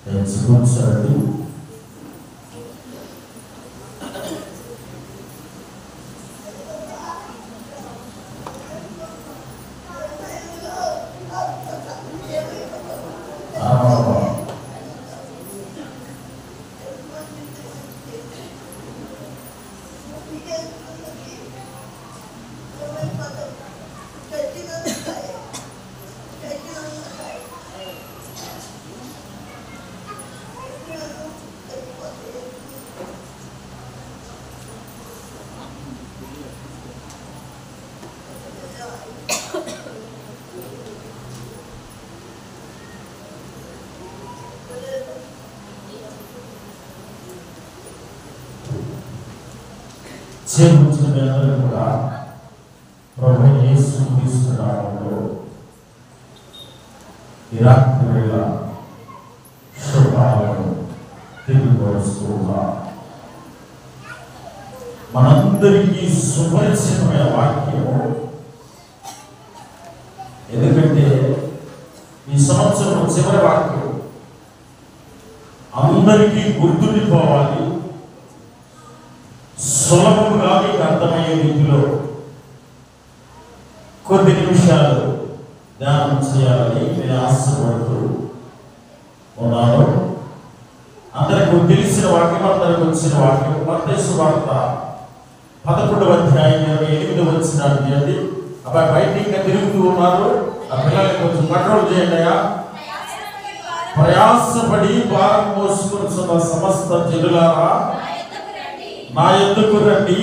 ఎంచుకుంటాడు. చేకూర్చిన అందరూ కూడా ప్రభు యేసు క్రీస్తు నామములో ఈ రాత్రి వేళ శుభాలను తెలియపరుస్తూ మనందరికీ సుపరిచితమైన వాక్యము. ఎందుకంటే ఈ సంవత్సరం చివరి వాక్యం అందరికీ గుర్తుండిపోవాలి, సులభంగా మీకు అర్థమయ్యే రీతిలో కొద్ది నిమిషాలు ధ్యానం చేయాలని నేను ఆశపడుతూ ఉన్నాను. అందరికీ తెలిసిన వాక్యం, అందరికి వచ్చిన వాక్యం మత్తయి సువార్త 11వ అధ్యాయం 28వ వచనాన్ని అండి. అబ్బాయి బయట ఇంకా తిరుగుతూ ఉన్నారు, ఆ పిల్లల్ని కొంచెం కంట్రోల్ చేయండి అయ్యా. ప్రయాసపడి భారం మోసుకొచ్చిన సమస్త జనులారా నా యొద్దకు రండి,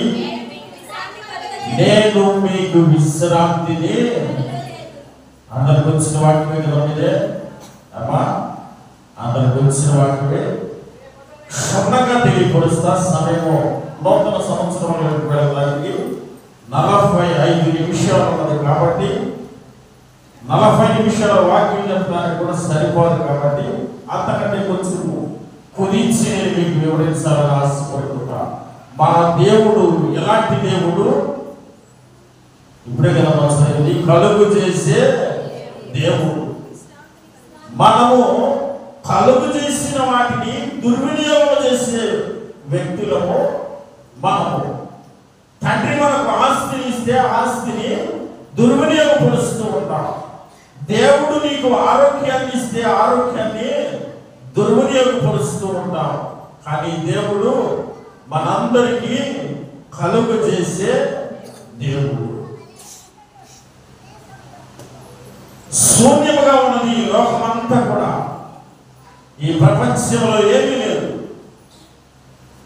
నేను మీకు విశ్రాంతిని. అందరికి వచ్చిన వాక్యమే కదా మీదే అమ్మా, అందరికి వచ్చిన వాక్యమే. క్షుణ్ణంగా తెలియపరుస్తా. సమయము నూతన సంవత్సరంలోకి వెళ్ళడానికి 45 నిమిషాలు ఉన్నది కాబట్టి 40 నిమిషాల వాక్యం చెప్పడానికి కూడా సరిపోదు కాబట్టి అంతకంటే కొంచెం కుదించి నేను మీకు వివరించాలని ఆశపడుతున్నా. మా దేవుడు ఎలాంటి దేవుడు? ఇప్పుడే కదా మనది కలుగు చేసే దేవుడు. మనము కలుగు చేసిన వాటిని దుర్వినియోగం చేసే వ్యక్తులము మనము. తండ్రి మనకు ఆస్తిని ఇస్తే ఆస్తిని దుర్వినియోగపరుస్తూ ఉంటాం. దేవుడు నీకు ఆరోగ్యాన్ని ఇస్తే ఆరోగ్యాన్ని దుర్వినియోగపరుస్తూ ఉంటాం. కానీ దేవుడు మనందరికీ కలుగు చేసే దేవుడు. శూన్యముగా ఉన్నది ఈ లోకమంతా కూడా, ఈ ప్రపంచంలో ఏమీ లేదు.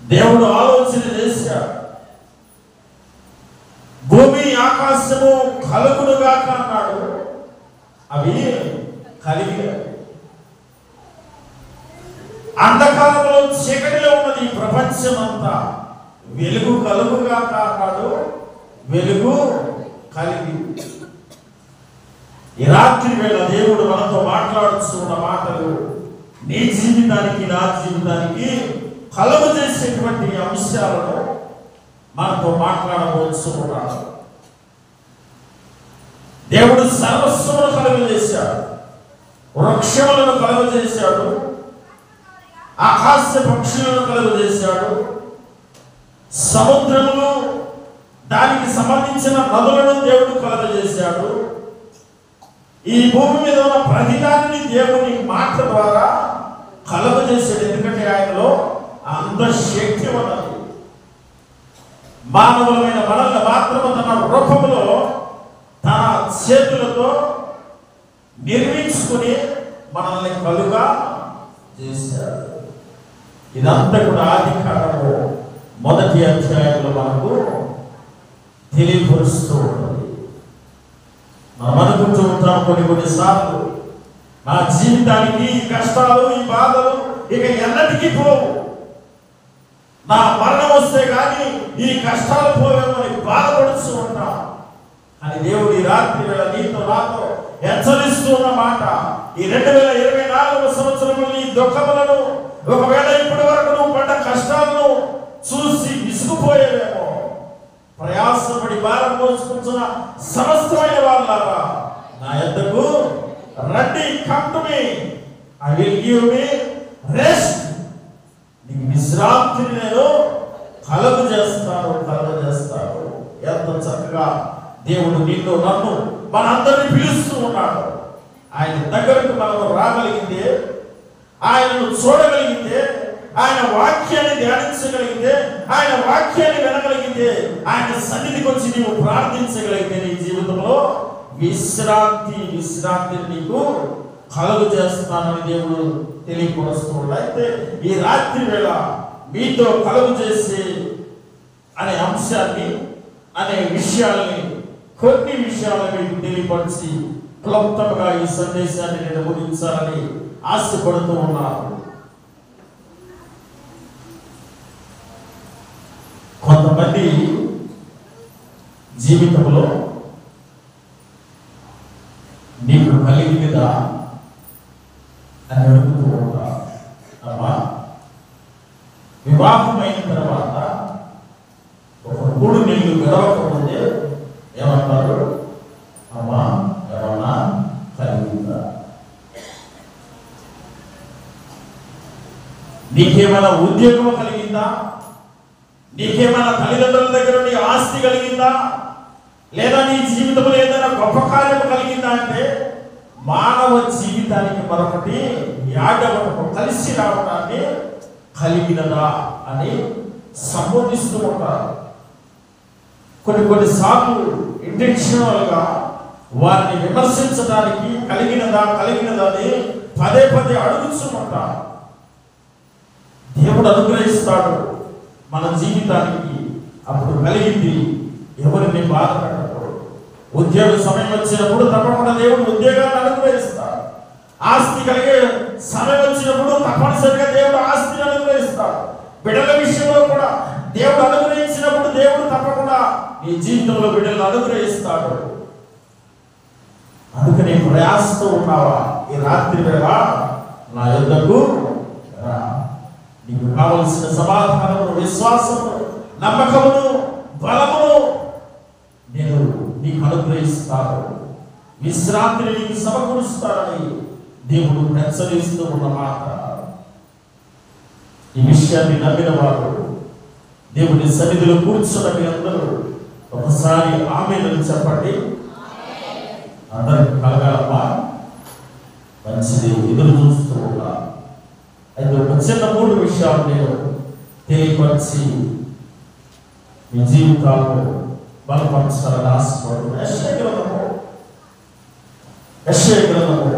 దేవుడు ఆలోచన చేశాడు, భూమి ఆకాశము కలుగునుగాక అన్నాడు, అవి కలిగాయి. అంధకారంలో చీకటిలో ఉన్నది ఈ ప్రపంచం అంతా, వెలుగు కలుగుగాక అన్నాడు, వెలుగు కలిగి. ఈ రాత్రి వేళ దేవుడు మనతో మాట్లాడుతున్న మాటలు నీ జీవితానికి నా జీవితానికి కలుగు చేసేటువంటి అంశాలను మనతో మాట్లాడబోతున్నాడు. దేవుడు సర్వస్వమును కలుగజేశాడు, వృక్షములను కలుగజేశాడు, ఆకాశ పక్షులను కలుగజేశాడు, సముద్రములు దానికి సంబంధించిన నదులను దేవుడు కలుగజేశాడు. ఈ భూమి మీద ఉన్న ప్రతిదాన్ని దేవుని మాట ద్వారా కలుగజేశాడు. ఎందుకంటే ఆయనలో అంత శక్తి ఉన్నది. మానవులమైన మనల్ని మాత్రము తన రూపంలో తన చేతులతో నిర్మించుకుని మనల్ని కలుగా చేశాడు. ఇదంతా కూడా ఆదికాండము 1వ అధ్యాయంలో మనకు తెలియపరుస్తూ ఉన్నది. మనం అనుకుంటూ ఉంటాం కొన్నిసార్లు, నా జీవితానికి ఈ కష్టాలు ఈ బాధలు ఇక ఎన్నటికీ పోవు, నా మరణం వస్తే కానీ ఈ కష్టాలు పోవేమని బాధపడుతూ ఉంటాం. అని దేవుడు ఈ రాత్రి వేళ నీతో నాతో హెచ్చరిస్తున్న మాట, ఈ 2024వ సంవత్సరంలో నీ దుఃఖములను, ఒకవేళ ఇప్పటి వరకు నువ్వు పడ్డ కష్టాలను చూసి విసుగుపోయేవేమో, ప్రయాసపడి భారం మోసుకుంటున్న సమస్తమైన వాళ్ళారా నా యొద్దకు రండి, come to me, I will give me rest, నీకు విశ్రాంతిని నేను కలుగజేస్తాను. ఎంత చక్కగా దేవుడు నిన్ను నన్ను మనందరినీ పిలుస్తూ ఉన్నాడు. ఆయన దగ్గరకు మనం రాగలిగితే, ఆయనను చూడగలిగితే, ఆయన వాక్యాన్ని ధ్యానించగలిగితే, ఆయన వాక్యాన్ని వినగలిగితే, ఆయన సన్నిధికి వచ్చి నీవు ప్రార్థించగలిగితే నీ జీవితంలో విశ్రాంతిని నీకు కలుగు చేస్తానని దేవుడు తెలియపరుస్తున్నాడు. అయితే ఈ రాత్రి వేళ మీతో కలుగు చేసే అనే అంశాన్ని, అనే విషయాల్ని, కొన్ని విషయాలను మీకు తెలియపరిచి క్లుప్తంగా ఈ సందేశాన్ని నేను ముగించాలని ఆశపడుతూ ఉన్నాను. కొంతమంది జీవితంలో నీకు కలిగినదా అని అడుగుతూ ఉంటారు. అమ్మా, వివాహమైన తర్వాత ఒక 3 నెలలు గడవకముందే ఏమంటారు? అమ్మా, ఏమన్నా కలిగిందా? నీకేమైనా ఉద్యోగం కలిగిందా? నీకేమైనా తల్లిదండ్రుల దగ్గర నీ ఆస్తి కలిగిందా? లేదా నీ జీవితంలో ఏదైనా గొప్ప కార్యం కలిగిందా అంటే మానవ జీవితానికి మరొకటి యాడవటం, కలిసి రావడాన్ని కలిగినదా అని సంబోధిస్తూ ఉంటారు. కొన్నిసార్లు ఇంటెన్షనల్గా వారిని విమర్శించడానికి కలిగినదా అని పదే అడుగుతూ ఉంటారు. దేవుడు అనుగ్రహిస్తాడు మన జీవితానికి. అప్పుడు కలిగింది ఎవరిని బాధపడకూడదు. ఉద్యోగ సమయం వచ్చినప్పుడు తప్పకుండా దేవుడు ఉద్యోగాన్ని అనుగ్రహిస్తాడు. ఆస్తి కలిగే సమయం వచ్చినప్పుడు తప్పనిసరిగా దేవుడు ఆస్తిని అనుగ్రహిస్తాడు. బిడ్డల విషయంలో కూడా దేవుడు అనుగ్రహించినప్పుడు దేవుడు తప్పకుండా నీ జీవితంలో బిడ్డలను అనుగ్రహిస్తాడు. అందుకని ప్రయాసతో ఉన్నావా? ఈ రాత్రి వేళ నా యొద్దకు రా. నీకు కావలసిన సమాధానమును, విశ్వాసమును, నమ్మకమును, బలమును నేను నీకు అనుగ్రహిస్తాను. విశ్రాంతిని నీకు సమకూరుస్తానని దేవుడు హెచ్చరిస్తూ ఉన్న మాట. ఈ విషయాన్ని నమ్మిన వారు దేవుని సన్నిధిలో కూర్చున్న మీ అందరూ ఒకసారి ఆమేన్ చెప్పండి. అందరికి కలగాలమ్మా, మంచిది. ఎదురు చూస్తూ ఉన్నా. అయితే ఒక చిన్న 3 విషయాలు నేను తెలియపరిచి మీ జీవితాలను బలపరచాలని ఆశపడుతున్నాను. యెషయా గ్రంథము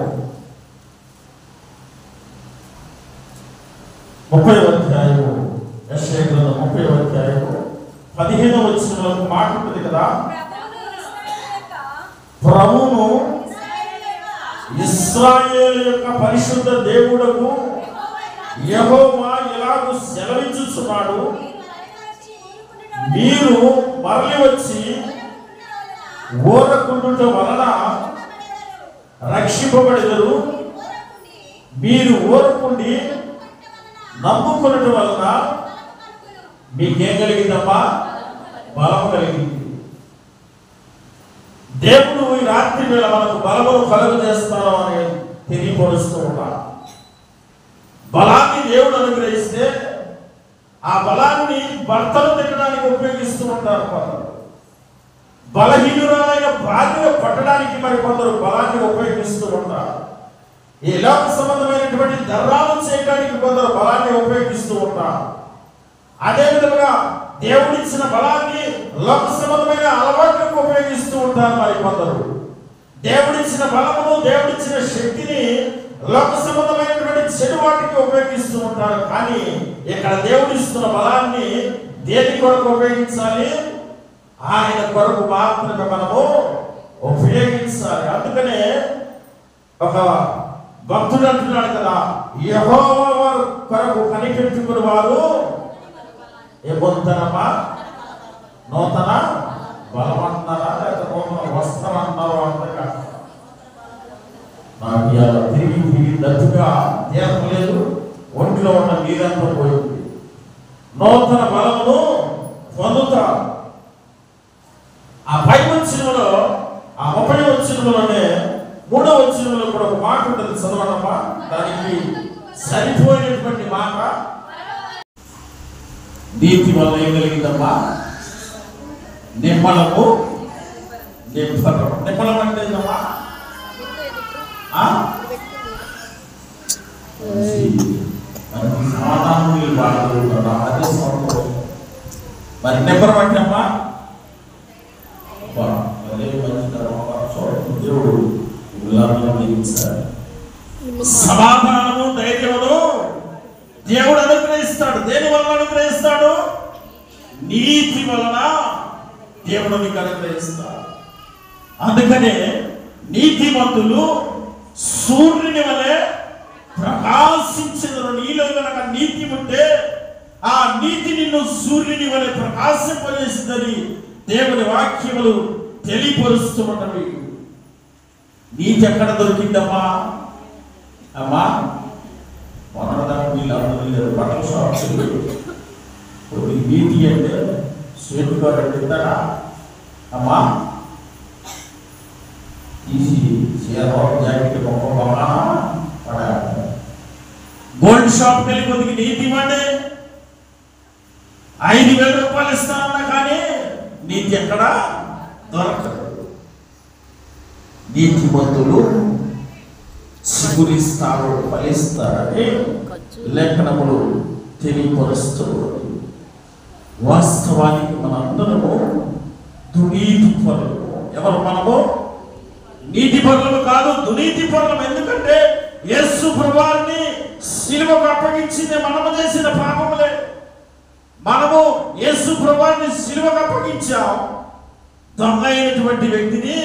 30వ అధ్యాయము, యెషయా గ్రంథం 30వ అధ్యాయము 15వ వచనంలో మాట ఉంటుంది కదా, ప్రభువును ఇశ్రాయేలు యొక్క పరిశుద్ధ దేవుడకు యెహోవా ఇలాగూ సెలవిచ్చుచున్నాడు, మీరు మరలి వచ్చి ఓరకుండుట వలన రక్షింపబడెదరు. మీరు ఓరకుండి నమ్ముకున్నట వలన మీకేం కలిగిందమ్మా? బలము కలిగింది. దేవుడు ఈ రాత్రి వేళ మనకు బలమును కలుగజేస్తాను అని తెలియపరుస్తూ ఉన్నాడు. బలాన్ని దేవుడు అనుగ్రహిస్తే ఆ బలాన్ని భర్తలు తినడానికి ఉపయోగిస్తూ ఉంటారు కొందరు. బలహీనులైన భార్యను పట్టడానికి మరి కొందరు బలాన్ని ఉపయోగిస్తూ ఉంటారు. ఈ లోక సంబంధమైనటువంటి ధర్మాలు చేయడానికి కొందరు బలాన్ని ఉపయోగిస్తూ ఉంటారు. అదేవిధంగా దేవుడిచ్చిన బలాన్ని లోక సంబంధమైన అలవాట్లకు ఉపయోగిస్తూ ఉంటారు మరి కొందరు. దేవుడిచ్చిన బలమును, దేవుడిచ్చిన శక్తిని లోక సంబంధమైనటువంటి చెడు వాటికి ఉపయోగిస్తూ ఉంటారు. కానీ ఇక్కడ దేవుడిస్తున్న బలాన్ని దేని కొరకు ఉపయోగించాలి? ఆయన కొరకు మాత్రమే మనము ఉపయోగించాలి. అందుకనే ఒక భక్తుడు అంటున్నాడు కదా, యెహోవా కొరకు కనిపెట్టుకుని వారు ఏమొంతనమా? నూతన బలం అంటున్నారా, లేకపోతే నూతన వస్త్రం అంటున్నారో అంతగా నాకు ఇలా తిరిగి దత్తుగా తీరలేదు. ఒంట్లో ఉన్న నీరంతా పోయింది. నూతన బలమును పొందుతా. ఆ 5వ వచనంలో, ఆ 30వ వచనంలోనే 3వ వచనంలో కూడా ఒక మాట ఉంటుంది, చదవనమ్మా. దానికి సరి సరిపోయినటువంటి మాట. నీతి వల్ల ఏం కలిగిందమ్మా? నిమ్మలము. నిమ్మలం అంటే ఏంటమ్మా? మరి నిబ్బరం అంటే అమ్మా దేవుడు సమాధానము ధైర్యమును దేవుడు అనుగ్రహిస్తాడు. దేని వలన అనుగ్రహిస్తాడు? నీతి వలన దేవుడు నీకు అనుగ్రహిస్తాడు. అందుకనే నీతిమంతులు సూర్యుని వలె ప్రకాశించదు. నీలో కనుక నీతి ఉంటే ఆ నీతి నిన్ను సూర్యుని వలె ప్రకాశింపజేసిందని దేవుని వాక్యములు తెలియపరుస్తూ ఉన్నవి. నీతి ఎక్కడ దొరికిందమ్మా? అమ్మా మొదటి వీళ్ళు బట్టల షాప్స్ నీతి అంటే స్వీట్ గారు తింటారా అమ్మా? తీసి జాకెట్ గోల్డ్ షాప్ వెళ్ళి కొద్దిగా నీతి ఇవ్వండి, 5,000 రూపాయలు ఇస్తానన్నా కానీ నీతి ఎక్కడ దొరకదు. నీతిమంతులు చిగురిస్తారు, ఫలిస్తారని లేఖనములు తెలియపరుస్తూ వాస్తవానికి మనందరము దునీతి పరులు. ఎవరు మనము? నీతి పరులు కాదు, దునీతి పరులం. ఎందుకంటే యేసు ప్రభువుని సిలువకు అప్పగించింది మనము చేసిన పాపములే. మనము యేసు ప్రభువుని సిలువకు అప్పగించాం. దొంగ అయినటువంటి వ్యక్తిని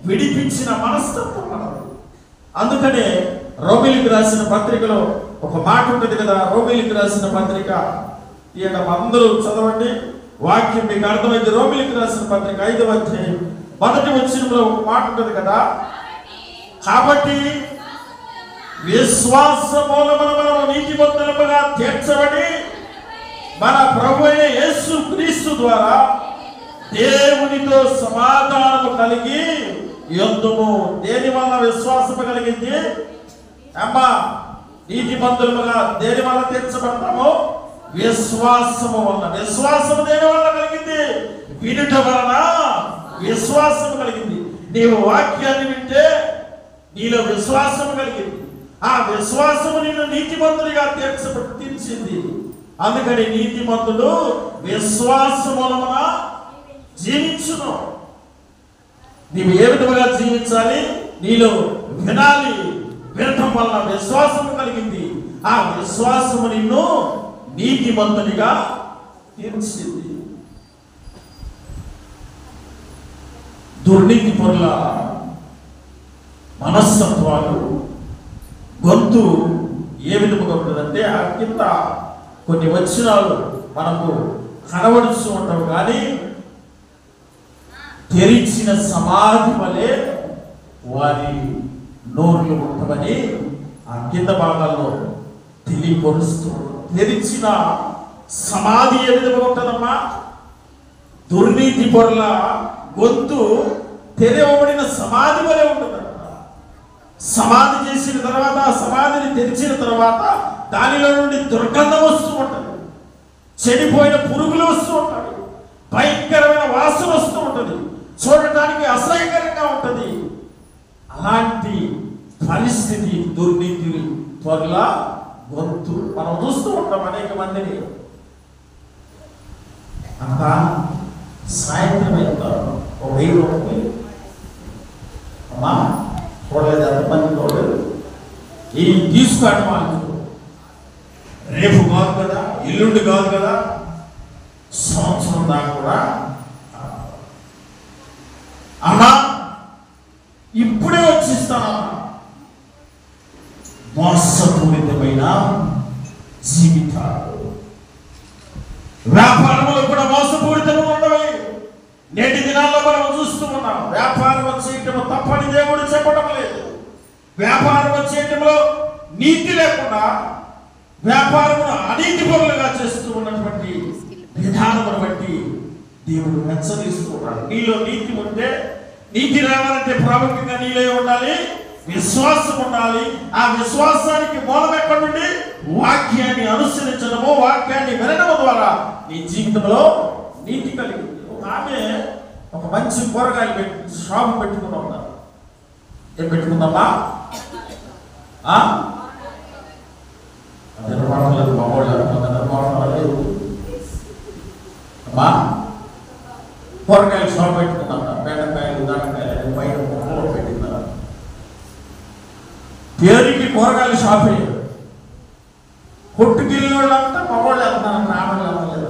విడిపించిన మనస్తత్వం మనది. అందుకనే రోమీయులకు రాసిన పత్రికలో ఒక మాట ఉంటుంది కదా. రోమీయులకు రాసిన పత్రిక అందరూ చదవండి, వాక్యం మీకు అర్థమైంది. రోమీయులకు రాసిన పత్రిక 5వ అధ్యాయం 1వ వచనంలో ఒక మాట ఉంటుంది కదా. కాబట్టి విశ్వాస మూలమున మనము నీతిమంతులుగా తీర్చబడి మన ప్రభు అయిన యేసు క్రీస్తు ద్వారా దేవునితో సమాధానము కలిగి యుద్ధము. దేని వల్ల విశ్వాసము కలిగింది అమ్మా? నీతిమంతులుగా దేని వల్ల తీర్చబడతాము? విశ్వాసము వల్ల. విశ్వాసము దేని వల్ల కలిగింది? వినుట వలన విశ్వాసము కలిగింది. నీవు వాక్యాన్ని వింటే నీలో విశ్వాసము కలిగింది. ఆ విశ్వాసము నిన్ను నీతిమంతుడిగా తీర్చింది. అందుకని నీతిమంతుడు విశ్వాసములన జీవించును. నీవు ఏ విధముగా జీవించాలి? నీలో వినాలి. వినటం వలన విశ్వాసము కలిగింది. ఆ విశ్వాసము నిన్ను నీతిమంతునిగా తీర్చింది. దుర్నీతి పరుల మనస్తత్వాలు గొంతు ఏ విధముగా ఉంటుందంటే ఆ కింద కొన్ని వచనాలు మనకు కనబడుతూ ఉంటాం. కానీ తెరిచిన సమాధి వలె వారి నోర్లు ఉంటామని ఆ కింద భాగాల్లో తెలియపరుస్తూ. తెరిచిన సమాధి ఏ విధంగా ఉంటుందమ్మా? దుర్నీతి పరుల గొంతు తెరవబడిన సమాధి వలె ఉంటుందట. సమాధి చేసిన తర్వాత, సమాధిని తెరిచిన తర్వాత దానిలో నుండి దుర్గంధం వస్తూ ఉంటుంది, చెడిపోయిన పురుగులు వస్తూ ఉంటాయి, భయంకరమైన వాసన వస్తూ ఉంటుంది, చూడటానికి అసహ్యకరంగా ఉంటుంది. అలాంటి పరిస్థితి దుర్నీతి పరుల గొంతు. మనం చూస్తూ ఉంటాం అనేక మందిని. అంతా సాయంత్రం వెళ్తారు, ఒక 1000 రూపాయలు అమ్మా చూడలేదు, ఎంతమంది చూడలేదు. ఈ తీసుకోవడం వాళ్ళు రేపు కాదు కదా, ఎల్లుండి కాదు కదా, సంవత్సరం దాకా కూడా అమ్మా ఇప్పుడే వచ్చిస్తానమ్మా. మోసపూరితమైన జీవితాలు. వ్యాపారంలో కూడా మోసపూరితము ఉండవు. నేటి దినాల్లో మనం చూస్తూ ఉన్నాం. వ్యాపారం చేయటం తప్పని దేవుడు చెప్పడం లేదు. వ్యాపారం చేయటంలో నీతి లేకుండా వ్యాపారమును అనీతి పరులుగా చేస్తూ ఉన్నటువంటి విధానమును బట్టి దేవుడు హెచ్చరిస్తూ ఉన్నాడు. నీలో నీతి ఉంటే, నీతి రావాలంటే ప్రాముఖ్యంగా నీలో ఉండాలి విశ్వాసం ఉండాలి. ఆ విశ్వాసానికి మూలం ఎక్కడి నుండి? వాక్యాన్ని అనుసరించడము, వాక్యాన్ని వినడం ద్వారా నీ జీవితంలో నీతి కలిగింది. ఆమె ఒక మంచి కూరగాయలు షాపు పెట్టుకున్నా. ఏం పెట్టుకుందామా? నిర్మాణాలు బాగోలేదు అమ్మా. కూరగాయలు షాప్ పెట్టుకుందా. బెండకాయలు, దానికాయలు బయట పెట్టిందా. పేరుకి కూరగాయలు షాపే. కొట్టుకెళ్ళిన వాళ్ళంతా మగవాళ్ళు వెళ్తున్నారు, రావడం వెళ్ళలేదు.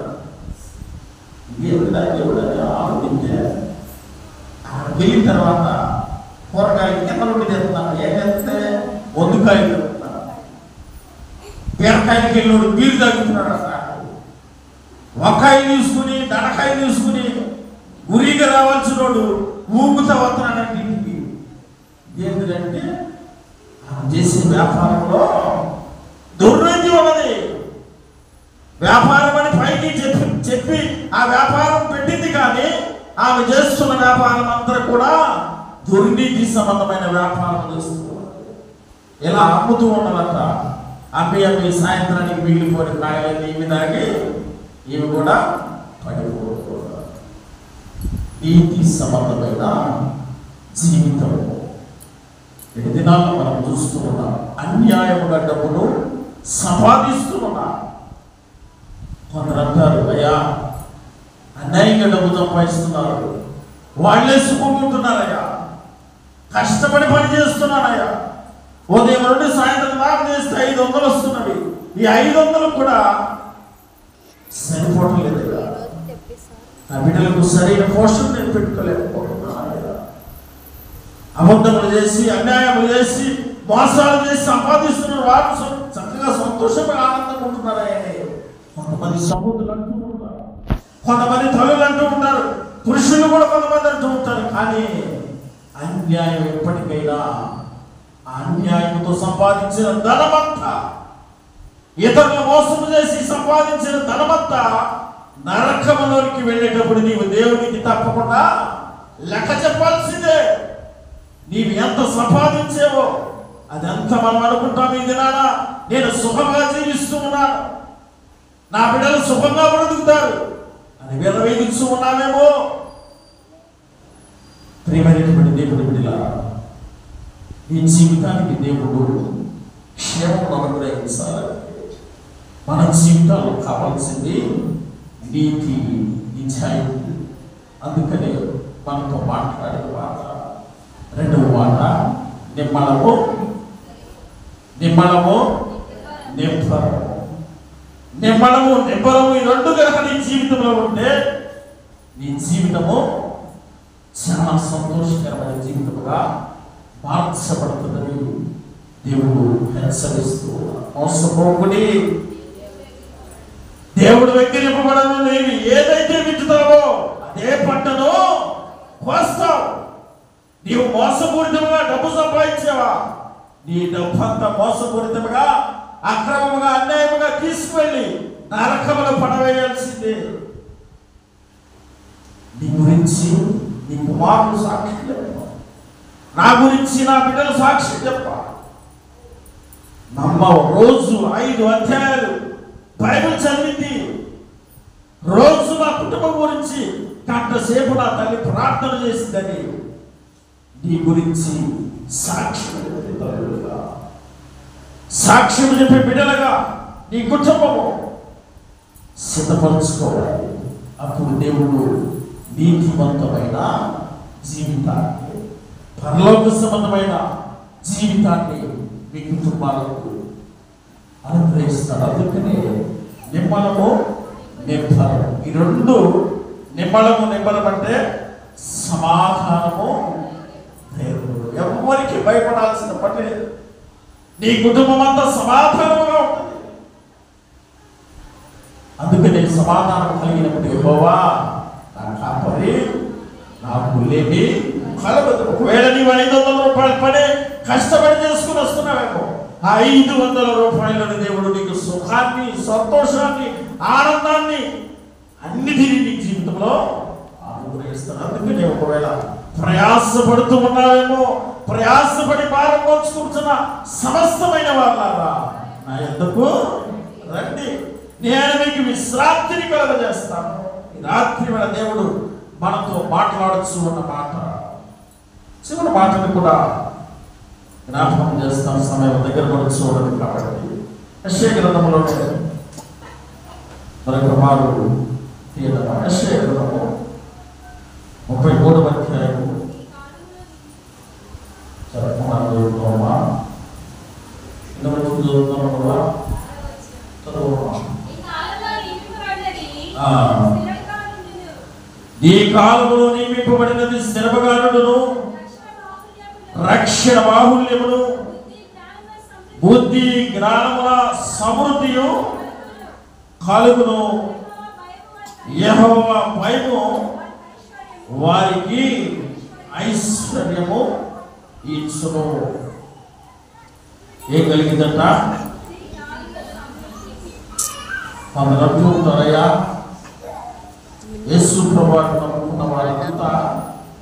ఆలోచించే వెళ్ళిన తర్వాత కూరగాయలు కింద నుండి తెస్తున్నారు. ఏం చేస్తే వందుకాయలు తెస్తున్నారు. బీరకాయలకి వెళ్ళినోడు బీరు తగ్గుతున్నాడు. వంకాయలు తీసుకుని, దడకాయలు తీసుకుని గురిగా రావాల్సినోడు ఊగుతా వస్తున్నాడు ఇంటికి. ఏంటంటే చేసే వ్యాపారంలో దుర్నీతి ఉన్నది. వ్యాపారం అని పైకి చెప్పి ఆ వ్యాపారం పెట్టింది, కానీ ఆమె చేస్తున్న వ్యాపారం అంతా కూడా దుర్నీతి సంబంధమైన వ్యాపారం చేస్తున్నారు. ఇలా అమ్ముతూ ఉన్నదంట. అమ్మి సాయంత్రానికి మిగిలిపోయిన కాయలన్నీ ఇవి తాగి ఇవి కూడా పడిపోతున్నారు. నీతి సంబంధమైన జీవితం ఈ దినాల్లో మనం చూస్తూ ఉన్నాం. అన్యాయముగా డబ్బును సంపాదిస్తూ ఉన్నాం. కొందరు అంటారు, అయ్యా అన్యాయంగా డబ్బు సంపాదిస్తున్నారు, వాళ్ళే సుఖముంటున్నారయ్యా, కష్టపడి పని చేస్తున్నారయ్యా, ఉదయం నుండి సాయంత్రం దాకా చేస్తే 500 వస్తున్నది. ఈ 500 కూడా సరిపోవడం లేదయ్యా. నా బిడ్డలకు సరైన పోషణ నేను పెట్టుకోలేకపోతున్నాను. అబద్ధములు చేసి, అన్యాయములు చేసి, మోసాలు చేసి సంపాదిస్తున్నారు. వారు చక్కగా సంతోషంగా ఆనందంగా ఉంటున్నారు. కొంతమంది సహోదరులు అంటూ ఉంటారు, కొంతమంది తల్లులు అంటూ ఉంటారు, పురుషులు కూడా కొంతమంది అంటూ ఉంటారు. కానీ అన్యాయం ఎప్పటికైనా అన్యాయంతో సంపాదించిన ధనమంతా, ఇతరులు మోసం చేసి సంపాదించిన ధనమంతా నరకములోనికి వెళ్ళేటప్పుడు నీవు దేవునికి తప్పకుండా లెక్క చెప్పాల్సిందే. నీవు ఎంత సంపాదించేవో అదంతా మనం అనుకుంటాం. ఈ దినాన నేను సుఖంగా జీవిస్తూ ఉన్నాను, నా బిడ్డలు సుఖంగా బ్రతుకుతారు అని విరవేదిస్తూ ఉన్నామేమో. ప్రియమైనటువంటి దేవుడి బిడ్డలారా, ఈ జీవితానికి దేవుడు క్షేమం అనుగ్రహించాలి. మన జీవితాల్లో కావాల్సింది నీతి, నిజాయితీ. అందుకనే మనతో మాట్లాడే మాట, రెండవ మాట నిమ్మలము, నిమ్మలము నింపరము. నిమ్మలము నింపరము ఈ రెండు కనుక నీ జీవితంలో ఉంటే నీ జీవితము చాలా సంతోషకరమైన జీవితముగా మార్చబడుతుందని దేవుడు హెచ్చరిస్తూ, మోసపోకుడి, దేవుడు వెక్కిరింపబడను. నీవు ఏదైతే విత్తుతావో అదే పంటను కోస్తావు. నీవు మోసపూరితముగా డబ్బు సంపాదించావా, నీ డబ్బు అంతా మోసపూరితముగా, అక్రమముగా, అన్యాయముగా తీసుకువెళ్ళి నరకములో పడవేయాల్సిందే. నీ గురించి నీ కుమారుడు సాక్షి చెప్ప, నా గురించి నా బిడ్డలు సాక్షి చెప్ప. నమ్మ రోజు 5 అధ్యాయాలు బైబిల్ చదివింది. రోజు నా కుటుంబం గురించి గంట సేపు నా తల్లి ప్రార్థన చేసిందని నీ గురించి సాక్ష్యం చెప్పే బిడ్డలుగా నీ కుటుంబము సిద్ధపరచుకోవాలి. అప్పుడు దేవుడు నీతివంతమైన జీవితాన్ని, పరలోక సంబంధమైన జీవితాన్ని మీ కుటుంబాలకు అనుగ్రహిస్తాడు. అందుకనే నిమ్మలము నింపరము, ఈ రెండు, నిమ్మలము నింపరం అంటే సమాధానము. ఎవరికి భయపడాల్సిన పని లేదు. నీ కుటుంబం అంతా సమాధానంగా ఉంటుంది. అందుకనే సమాధానం కలిగినప్పుడు యెహోవా నా కాపరి, నాకు లేని కలగదు. ఒకవేళ నీవు 500 రూపాయల పని కష్టపడి చేసుకుని వస్తున్నావేమో, ఆ 500 రూపాయలను దేవుడు నీకు సుఖాన్ని, సంతోషాన్ని, ఆనందాన్ని అన్నిటినీ నీ జీవితంలో అనుగ్రహిస్తాడు. అందుకనే ఒకవేళ ప్రయాసపడుతూ ఉన్నావేమో, ప్రయాసపడి భారం మోసుకుంటున్న సమస్తమైన వాళ్ళారా నా యొద్దకు రండి, నేను మీకు విశ్రాంతిని కలుగజేస్తాను. ఈ రాత్రి వేళ దేవుడు మనతో మాట్లాడచ్చు అన్న మాట, చివరి మాటను కూడా జ్ఞాపకం చేస్తాం. సమయం దగ్గర మనం చూడండి కాబట్టి యెషయా గ్రంథంలోనే మరొక మారు తీయడమా. యెషయా గ్రంథము 33వ అధ్యాయము చదువుకోమా. ఈ కాలములో నియమింపబడినది స్థిరముగానుండును, రక్షణ బాహుల్యమును, బుద్ధి జ్ఞానముల సమృద్ధియు కలుగును. యెహోవా భయము వారికి ఐశ్వర్యము ఇచ్చును. ఏం కలిగిందట? కొందరు అంటూ ఉంటారయ్యా, యేసు ప్రభువును నమ్ముకున్న వాళ్ళంతా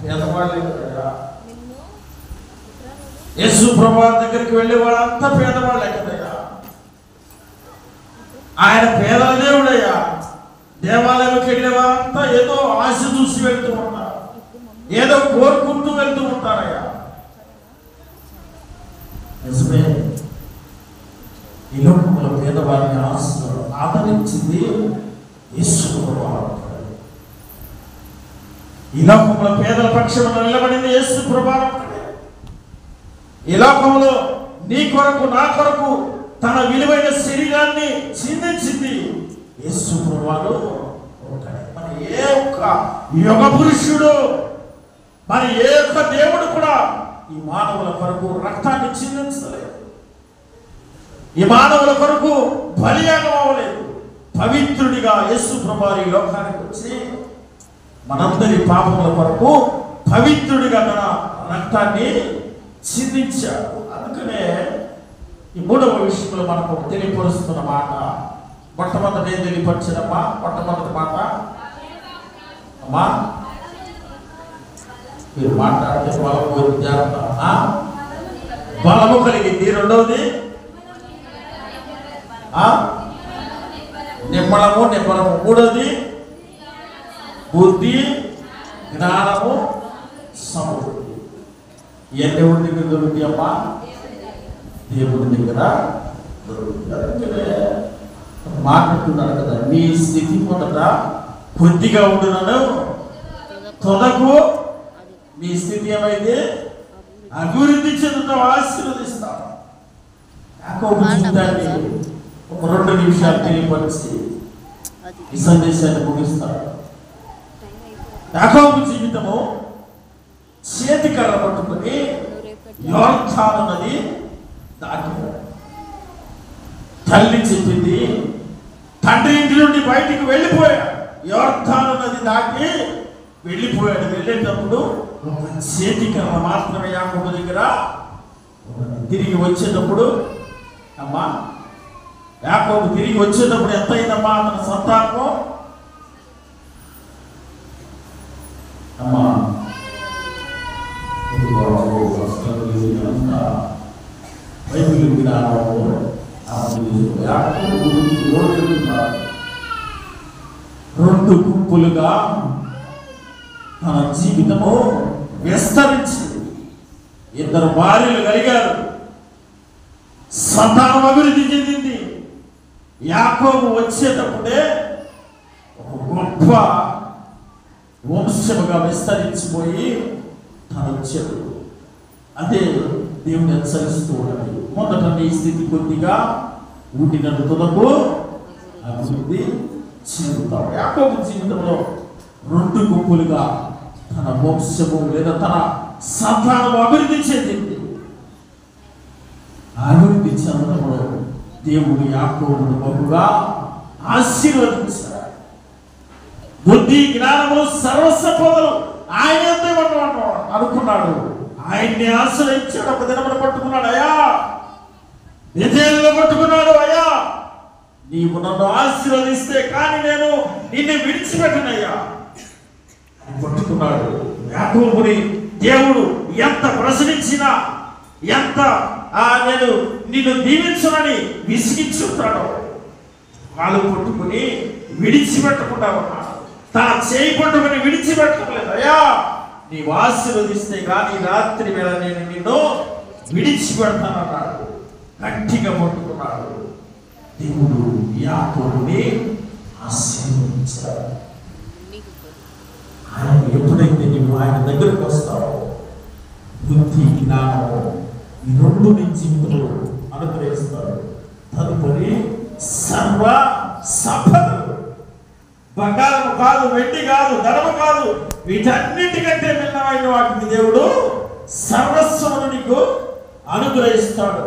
పేదవాళ్ళే కదయ్యా, యేసు ప్రభువు దగ్గరికి వెళ్ళే వాళ్ళంతా పేదవాళ్ళే కదయ్యా, ఆయన పేదల దేవుడయ్యా, దేవాలయంలోకి వెళ్ళే వాళ్ళంతా ఏదో ఆశ చూసి వెళ్తూ ఉంటారు, ఏదో కోరుకుంటూ వెళ్తూ ఉంటారయ్యా. నిజమే, ఈ లోకంలో పేదవారిని ఆదరించింది యేసు ప్రభువు. ఈ లోకంలో పేదల పక్షమున నిలబడింది యేసు ప్రభువు. ఈ లోకంలో నీ కొరకు నా కొరకు తన విలువైన శరీరాన్ని చిందించింది యేసు ప్రభువు. మరి ఏ ఒక్క యుగ పురుషుడు, మరి ఏ ఒక్క దేవుడు కూడా ఈ మానవుల కొరకు రక్తాన్ని చిందించలేదు, ఈ మానవుల కొరకు బలియాగం అవ్వలేదు. పవిత్రుడిగా యేసు ప్రభువు ఈ లోకానికి వచ్చి మనందరి పాపముల కొరకు పవిత్రుడిగా తన రక్తాన్ని చిందించాడు. అందుకనే ఈ మూడవ విషయంలో మనకు తెలియపరుస్తున్న మాట, మొట్టమొదటి ఏం తెలియపరిచినమ్మా? మొట్టమొదటి మాట అమ్మా, మీరు మాట్లాడితే బలము బలము కలిగింది. రెండవది నిమ్మలము. మూడవది బుద్ధి జ్ఞానము సమృద్ధి. ఏ దేవుడి దగ్గర దొరుకుతాయి అమ్మా? దేవుడి దగ్గర దొరుకుతుంది. మాట్లాడుతున్నాడు కదా, నీ స్థితి మొదట కొద్దిగా ఉండునను తొదకు నీ స్థితి ఏమైంది? అభివృద్ధి చెందుతావు, ఆశీర్వదిస్తావు. యాకోబు జీవితాన్ని ఒక 2 నిమిషాలు తెలియపరిచి ఈ సందేశాన్ని ముగిస్తాడు. యాకోబు జీవితము చేతికర్ర పట్టుకుని యోర్దాను నది దాటిపోయాడు. తల్లి చెప్పింది, తండ్రి ఇంటి నుండి బయటికి వెళ్ళిపోయాడు. యోర్దాను నది దాటి వెళ్ళిపోయాడు. వెళ్ళేటప్పుడు ఒక చేతికర్ర మాత్రమే యాకోబు దగ్గర. తిరిగి వచ్చేటప్పుడు అమ్మా, యాకోబు తిరిగి వచ్చేటప్పుడు ఎంత అయిందమ్మా అతని సంతానం? అమ్మా బైబిల్ జ్ఞానము రెండు గుంపులుగా తన జీవితము విస్తరించింది. 2 భార్యలు కలిగారు, సంతానం అభివృద్ధి చెందింది. యాకోబు వచ్చేటప్పుడే ఒక గొప్ప వంశముగా విస్తరించిపోయి తను వచ్చాడు. అదే దేవుని హెచ్చరిస్తూ ఉన్నది. మొదట నీ స్థితి కొద్దిగా ఉండినంత తుదకు అభివృద్ధి చెందుతావు. యాకోబు జీవితంలో 2 గుంపులుగా తన వంశము లేదా తన సంతానం అభివృద్ధి చెందింది. అభివృద్ధి చెందడంలో దేవుడు యాకోబును బహుగా ఆశీర్వదించాడు. బుద్ధి జ్ఞానములు సర్వసంపదలు ఆయన అనుకున్నాడు. ఆయన్ని ఆశ్రయించాడు. ఒక దినమున పట్టుకున్నాడు, అయ్యా విజయంలో పట్టుకున్నాడు. అయ్యా నీవు నన్ను ఆశీర్వదిస్తే కానీ నేను నిన్ను విడిచిపెట్టనయ్యా పట్టుకున్నాడు. యాకోబుని దేవుడు ఎంత ప్రశ్నించినా, ఎంత నేను నిన్ను దీవించునని విసిగించుంటాడో వాళ్ళు పట్టుకుని విడిచిపెట్టకుండా ఉన్నాడు. తన చేయి పట్టుకుని విడిచిపెట్టలేదు. అయ్యా నీవు ఆశీర్వదిస్తే కానీ రాత్రి వేళ నేను నిన్ను విడిచిపెడతానన్నాడు. గట్టిగా పట్టుకున్నాడు. దేవుడు యాకోబుని ఆశీర్వదించాడు. ఆయన ఎప్పుడైతే నీవు ఆయన దగ్గరకు వస్తావో బుద్ధి, జ్ఞానము ఈ రెండు నీ జీవితంలో అనుగ్రహిస్తాడు. తదుపరి సర్వ సంపదలు, బంగారం కాదు, వెండి కాదు, ధనము కాదు, వీటన్నిటికంటే మిన్నమైన వాటిని దేవుడు సర్వస్వమును నీకు అనుగ్రహిస్తాడు.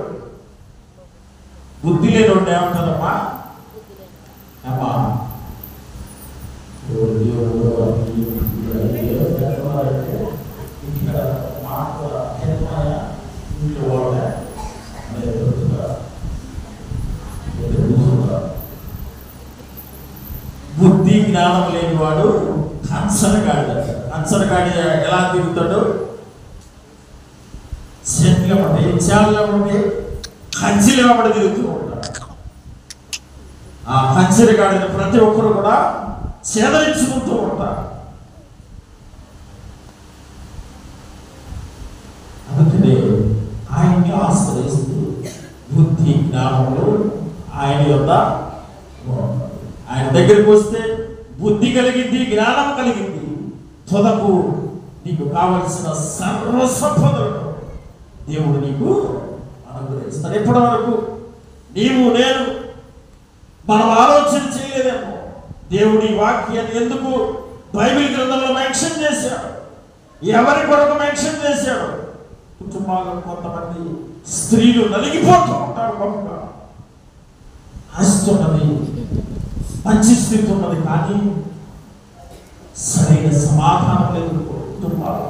బుద్ధి లేనోడు ఏమంటారమ్మా? అమ్మా బుద్ధి జ్ఞానం లేనివాడు కంచనగాడి. కంచనగాడి ఎలా తిరుగుతాడు? చెట్ల ఉండి, చాళ్ళ ఉండి, కంచెల వెంబడి తిరుగుతూ ఉంటాడు. ఆ కంచెరగాడిని ప్రతి ఒక్కరు కూడా చేదరించుకుంటూ ఉంటారు. అందుకనే ఆయన్ని ఆశ్రయిస్తూ బుద్ధి జ్ఞానములు ఆయన యొక్క ఆయన దగ్గరికి వస్తే బుద్ధి కలిగింది, జ్ఞానం కలిగింది. తుదకు నీకు కావలసిన సర్వ సంపదలను దేవుడు నీకు అనుగ్రహిస్తాడు. ఎప్పటి వరకు నీవు నేను మనం ఆలోచన చేయలేదేమో. దేవుడి వాక్యాన్ని ఎందుకు బైబిల్ గ్రంథంలో మెన్షన్ చేశాడు? ఎవరి కొరకు మెన్షన్ చేశాడు? కుటుంబాల్లో కొంతమంది స్త్రీలు నలిగిపోతూ ఉంటారు. గొప్పగా ఆస్తున్నది, మంచి స్థితి ఉన్నది, కానీ సరైన సమాధానం లేదు కుటుంబాల్లో.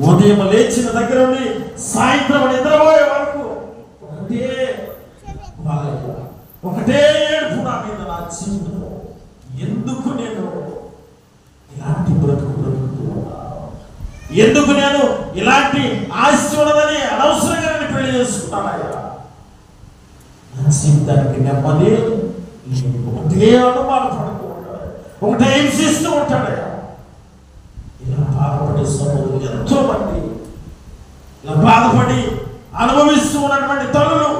ఉదయం లేచిన దగ్గర నుండి సాయంత్రం నిద్రపోయే వరకు ఒకటే ఏడుపు నా మీద. నా జీవితంలో ఎందుకు నేను ఇలాంటి బ్రతుకుతూ ఉన్నాను? ఎందుకు నేను ఇలాంటి ఆస్తి ఉన్నదని అనవసరంగా నేను పెళ్లి చేసుకున్నానయ్యా? నా జీవితానికి నెమ్మది ఒకటే అనుమానపడుతూ ఉంటాడు, ఒకటే హింసిస్తూ ఉంటాడయ్యా. ఇలా బాధపడే సోదరులు ఎంతో మంది, ఇలా బాధపడి అనుభవిస్తూ ఉన్నటువంటి తల్లులు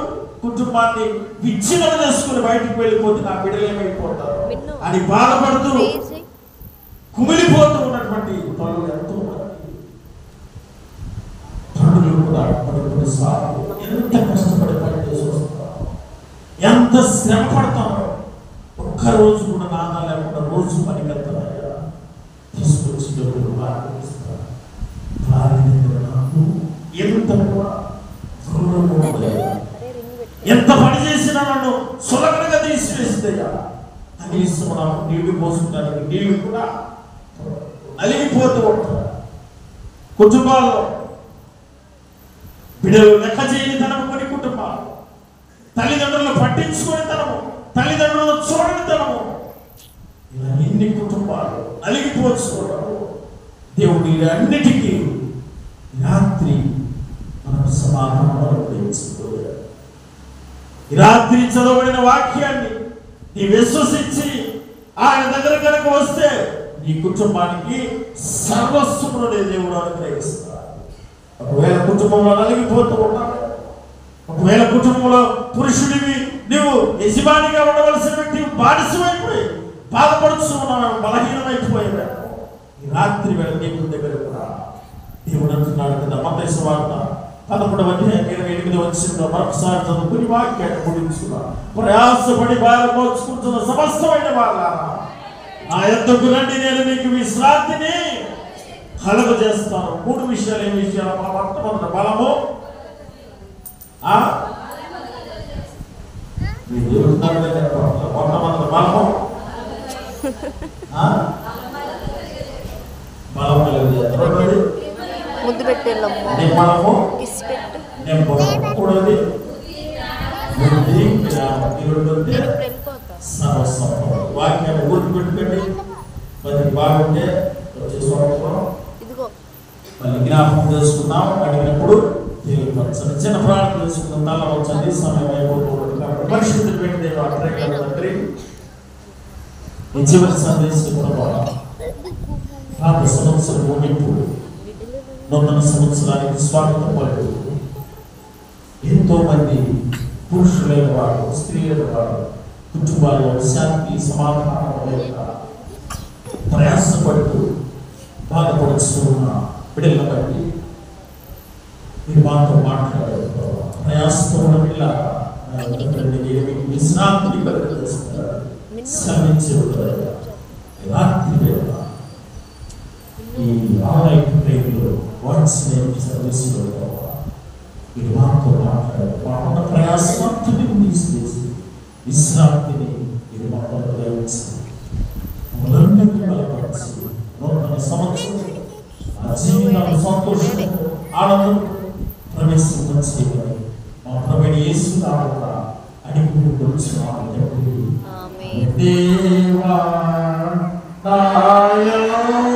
కుటుంబాన్ని విచ్ఛిన్నం చేసుకుని బయటికి వెళ్ళిపోతే నా బిడ్డలు ఏమైపోతారు అని బాధపడుతూ కుమిలిపోతూ ఉన్నటువంటి తల్లులు ఎంతో మంది. తండ్రులు కూడా ఎంత కష్టపడి పని చేసి వస్తారు, ఎంత శ్రమ పడతారో. ఒక్కరోజు కూడా నాన్న లేకుండా రోజు పనికి వెళ్తారయ్యా. తీసుకొచ్చి డబ్బులు భారతిస్తారు. ఎంత పని చేసినా నన్ను సులభంగా తీసివేస్తాయా. కనీసం నాకు నీళ్లు పోసుకుంటానికి నీళ్లు కూడా నలిగిపోతూ ఉంటారు. కుటుంబాల్లో బిడ్డలు లెక్క చేయని తనము కొన్ని కుటుంబాలు, తల్లిదండ్రులను పట్టించుకొని తనము, తల్లిదండ్రులను చూడని తనము, ఇలా ఎన్ని కుటుంబాలు నలిగిపోతున్నారు. దేవుడి అన్నిటికీ రాత్రి మనకు సమాధానం అనుగ్రహించబోయాడు. రాత్రి చదవబడిన వాక్యాన్ని నీ విశ్వసించి ఆయన దగ్గర కనుక వస్తే నీ కుటుంబానికి సర్వస్వమునే దేవుడు అనుగ్రహిస్తాడు. ఒకవేళ కుటుంబంలో నలిగిపోతూ ఉన్నావు, ఒకవేళ కుటుంబంలో పురుషుడివి నువ్వు యజమానిగా ఉండవలసిన వ్యక్తి బానిసమైపోయి బాధపడుతూ ఉన్నావు, బలహీనమైపోయావు, ఈ రాత్రి వేళ దేవుడి దగ్గర కూడా దేవుడు అంటున్నాడు కదా, మత్తయి సువార్త 11:28 మరొకసారి చదువుకుని వాక్యాన్ని ముగించుకున్నా. ప్రయాసపడి భారం మోసుకుంటున్న సమస్తమైన వాళ్ళారా నా యొద్దకు రండి, నేను మీకు విశ్రాంతిని కలుగజేస్తాను. 3 విషయాలు. ఏం విషయాలు? మొట్టమొదటి బలము, మొట్టమొదటి బలము, బలము రెండోది ముద్దు పెట్టేళ్ళము, నిమ్మలము, నింపము, మూడోది బుద్ధి, జ్ఞానం, రెండోది సర్వసంపద. వాక్యాన్ని గుర్తు పెట్టుకోండి. 10 బాగుంటే వచ్చే సంవత్సరం మళ్ళీ జ్ఞాపకం చేసుకున్నాం. అడిగినప్పుడు తెలియపరచండి. చిన్న ప్రార్థన చేసుకుందాం. తల వచ్చండి, సమయం అయిపోకూడదు కాబట్టి. పరిశుద్ధమైన దేవా, ప్రేమ తండ్రి, ఈ చివరి సందేశం పాత సంవత్సరం ముగింపు, నూతన సంవత్సరానికి స్వాగతం పలుకు. ఎంతో మంది పురుషులైన వారు, స్త్రీలైన వారు కుటుంబాల్లో శాంతి సమాధానం లేక ప్రయాసపడుతూ బాధపడుతున్న బిడ్డలను బట్టి మీరు మాతో మాట్లాడారు. ప్రయాసతో ఉన్న పిల్ల విశ్రాంతిని కలిగిస్తున్నారు. శ్రమించే రాత్రి వేళ ఈ ఆన్లైన్ ట్రైన్లో వాట్సాప్ సర్వీసులో మీరు మాతో మాట్లాడారు. మాకున్న ప్రయాసంతుని తీసివేసి విశ్రాంతిని మీరు మాతో దయచేసి మనందరికీ బలపరిచి నూతన సంవత్సరం ఆ జీవితాన్ని సంతోషం ఆనందం ప్రవేశించమని మా ప్రభువైన యేసు నామమున అడిగికొనుచున్నాము తండ్రి. ఆమేన్. దేవా నాయనా